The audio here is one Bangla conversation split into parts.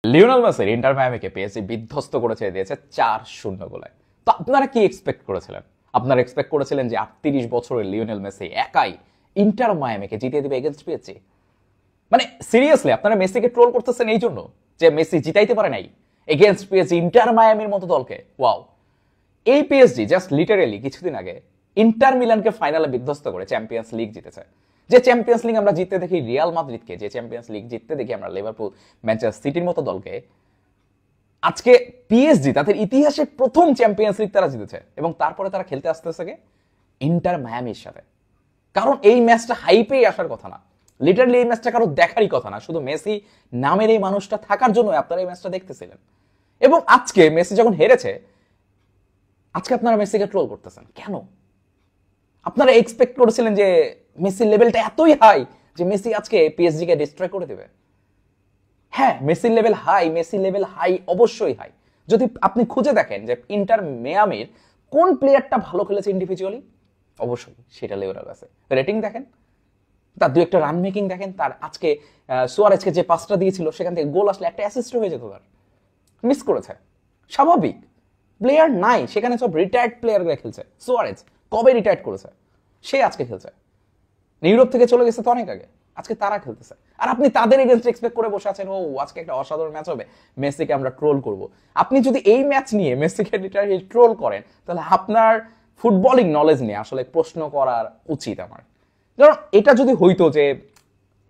লিওনেল মেসি ইন্টার মায়ামিকে পিএসজি বিধ্বস্ত করেছে দিয়েছে 4-0 গোলে। তো আপনারা কি এক্সপেক্ট করেছিলেন? আপনারা এক্সপেক্ট করেছিলেন যে 38 বছরের লিওনেল মেসি একাই ইন্টার মায়ামিকে জিতিয়ে দিবে এগেইনস্ট পিএসজি? মানে সিরিয়াসলি আপনারা মেসিকে ট্রোল করতেছেন এই জন্য যে মেসি জিতাইতে পারে নাই এগেইনস্ট পিএসজি ইন্টার মায়ামির মতো দলকে? ওয়াও! এই পিএসজি জাস্ট লিটারেলি কিছুদিন আগে ইন্টার মিলানকে ফাইনালে বিধ্বস্ত করে চ্যাম্পিয়ন্স লিগ জিতেছে। যে চ্যাম্পিয়ন্স লিগ আমরা জিততে দেখি রিয়াল মাদ্রিদকে, যে চ্যাম্পিয়ন্স লিগ জিততে দেখি আমরা লিভারপুল, ম্যানচেস্টার সিটির মতো দলকে, আজকে পিএসজি তাদের ইতিহাসে প্রথম চ্যাম্পিয়ন্স লিগ তারা জিতেছে এবং তারপরে তারা খেলতে আসতেছে ইন্টার মায়ামির সাথে। কারণ এই ম্যাচটা হাইপেই আসার কথা না, লিটারালি এই ম্যাচটা কারো দেখারই কথা না, শুধু মেসি নামের এই মানুষটা থাকার জন্য আপনারা এই ম্যাচটা দেখতেছিলেন। এবং আজকে মেসি যখন হেরেছে, আজকে আপনারা মেসিকে ট্রোল করতেছেন কেন? আপনারা এক্সপেক্ট করেছিলেন যে মেসির লেভেলটা এতই হাই যে মেসি আজকে পিএসজি কে ডিস্ট্রয় করে দেবে? হ্যাঁ, মেসির লেভেল হাই, মেসির লেভেল হাই, অবশ্যই হাই। যদি আপনি খুঁজে দেখেন যে ইন্টার মিয়ামির কোন প্লেয়ারটা ভালো খেলেছে ইন্ডিভিজুয়ালি, অবশ্যই সেটা লিওনেল মেসি। রেটিং দেখেন, তার দু একটা রান মেকিং দেখেন, তার আজকে সুয়ারেজকে যে পাসটা দিয়েছিল সেখান থেকে গোল আসলে একটা অ্যাসিস্ট হয়ে যেত, তার মিস করেছে। স্বাভাবিক, প্লেয়ার নাই সেখানে, সব রিটায়ার্ড প্লেয়াররা খেলছে। সুয়ারেজ কবে রিটায়ার্ড করেছে? সে আজকে খেলছে। ইউরোপ থেকে চলে গেছে তো অনেক আগে, আজকে তারা খেলতেছে। আর আপনি তাদের এগেইনস্ট এক্সপেক্ট করে বসে আছেন ও আজকে একটা অসাধারণ ম্যাচ হবে, মেসিকে আমরা ট্রোল করব। আপনি যদি এই ম্যাচ নিয়ে মেসিকে লিটারালি ট্রোল করেন, তাহলে আপনার ফুটবলিং নলেজ নিয়ে আসলে প্রশ্ন করার উচিত আমার। কারণ এটা যদি হইতো যে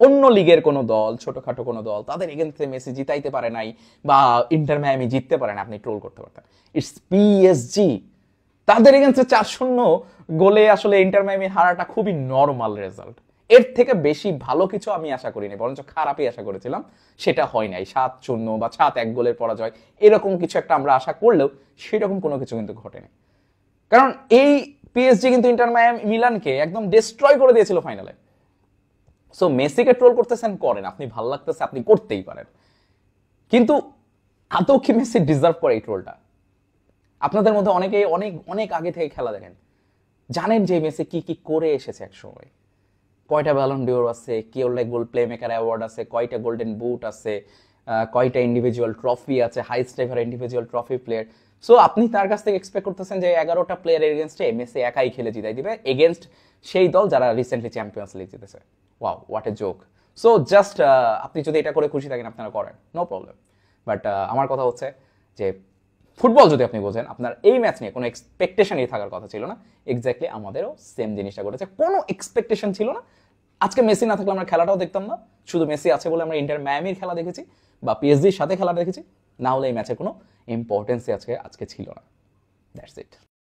অন্য লিগের কোনো দল, ছোটখাটো কোনো দল, তাদের এগেইনস্টে মেসি জিতাইতে পারে নাই বা ইন্টার মায়ামি জিততে পারে না, আপনি ট্রোল করতে পারতেন। ইটস পিএসজি, তাদের এগেইনস্টে 4-0 গোলে আসলে ইন্টার মায়ামি হারাটা খুবই নরমাল রেজাল্ট। এর থেকে বেশি ভালো কিছু আমি আশা করিনি, বরঞ্চ খারাপই আশা করেছিলাম। সেটা হয় নাই, 7-0 বা 7-1 গোলের পরাজয়, এরকম কিছু একটা আমরা আশা করলেও সেরকম কোনো কিছু কিন্তু ঘটেনি। কারণ এই পিএসজি কিন্তু ইন্টার মিলানকে একদম ডিস্ট্রয় করে দিয়েছিল ফাইনালে। সো মেসিকে ট্রোল করতেছেন, করেন, আপনি ভালো লাগতেছে আপনি করতেই পারেন, কিন্তু আদৌ কি মেসি ডিজার্ভ করে এই ট্রোলটা? আপনাদের মধ্যে অনেকেই অনেক অনেক আগে থেকে খেলা দেখেন, জানেন যে মেসি কি কি করে এসেছে এক সময়। কয়টা ব্যালন ডিওর আছে, কি ওর গোল প্লে মেকার অ্যাওয়ার্ড আছে, কয়টা গোল্ডেন বুট আছে, কয়টা ইন্ডিভিজুয়াল ট্রফি আছে, highest ever individual trophy player. So আপনি তার কাছ থেকে এক্সপেক্ট করতেছেন যে 11টা প্লেয়ারের এগেনস্টে মেসি একাই খেলে জিতাই দিবে এগেনস্ট সেই দল যারা রিসেন্টলি চ্যাম্পিয়ন্স লিগ জিতেছে। Wow, what a joke. So just আপনি যদি এটা করে খুশি থাকেন আপনারা করেন, নো প্রবলেম। বাট আমার কথা হচ্ছে যে ফুটবল যদি আপনি বোঝেন, আপনার এই ম্যাচ নিয়ে কোনো এক্সপেকটেশনই থাকার কথা ছিল না। এক্স্যাক্টলি আমাদেরও সেম জিনিসটা ঘটেছে, কোনো এক্সপেকটেশন ছিল না। আজকে মেসি না থাকলে আমরা খেলাটাও দেখতাম না, শুধু মেসি আছে বলে আমরা ইন্টার মায়ামির খেলা দেখেছি বা পিএসজির সাথে খেলা দেখেছি, না হলে এই ম্যাচের কোনো ইম্পর্টেন্সই আজকে ছিল না। That's it.